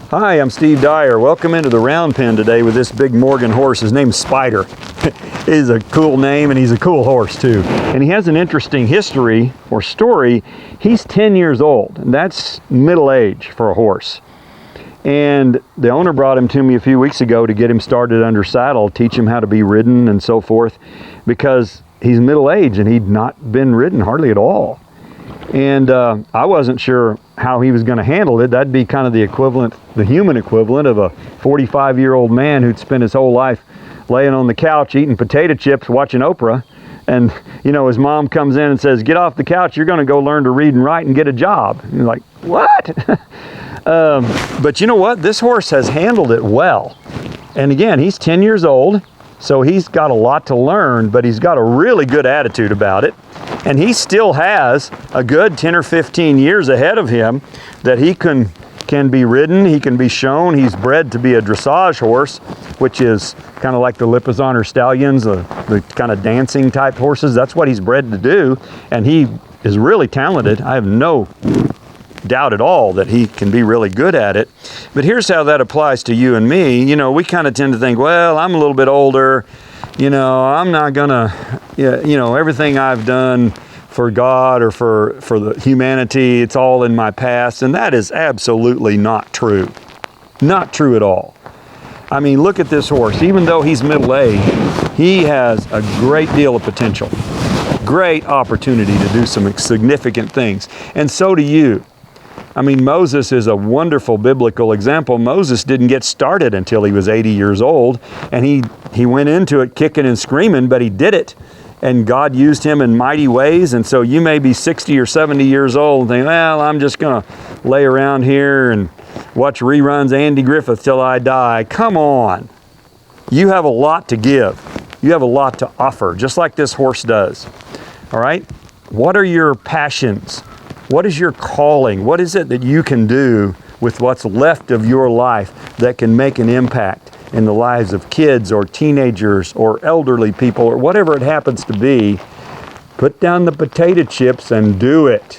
Hi, I'm Steve Dyer. Welcome into the round pen today with this big Morgan horse. His name's Spider. He's a cool name and he's a cool horse too. And he has an interesting history or story. He's 10 years old, and that's middle age for a horse. And the owner brought him to me a few weeks ago to get him started under saddle, teach him how to be ridden and so forth, because he's middle age and he'd not been ridden hardly at all. And I wasn't sure how he was going to handle it. That'd be kind of the equivalent, the human equivalent of a 45-year-old man who'd spent his whole life laying on the couch eating potato chips, watching Oprah. And, you know, his mom comes in and says, get off the couch, you're going to go learn to read and write and get a job. And you're like, what? But you know what? This horse has handled it well. And again, he's 10 years old, so he's got a lot to learn, but he's got a really good attitude about it. And he still has a good 10 or 15 years ahead of him that he can be ridden, he can be shown. He's bred to be a dressage horse, which is kind of like the Lipizzan or stallions, the kind of dancing type horses. That's what he's bred to do. And he is really talented. I have no doubt at all that he can be really good at it. But here's how that applies to you and me. You know, we kind of tend to think, well, I'm a little bit older. You know, I'm not gonna, you know, everything I've done for God or for the humanity, it's all in my past. And that is absolutely not true. Not true at all. I mean, look at this horse. Even though he's middle-aged, he has a great deal of potential. Great opportunity to do some significant things. And so do you. I mean, Moses is a wonderful biblical example. Moses didn't get started until he was 80 years old, and he went into it kicking and screaming, but he did it. And God used him in mighty ways. And so you may be 60 or 70 years old and think, well, I'm just going to lay around here and watch reruns of Andy Griffith till I die. Come on. You have a lot to give. You have a lot to offer, just like this horse does. All right? What are your passions? What is your calling? What is it that you can do with what's left of your life that can make an impact in the lives of kids or teenagers or elderly people or whatever it happens to be? Put down the potato chips and do it.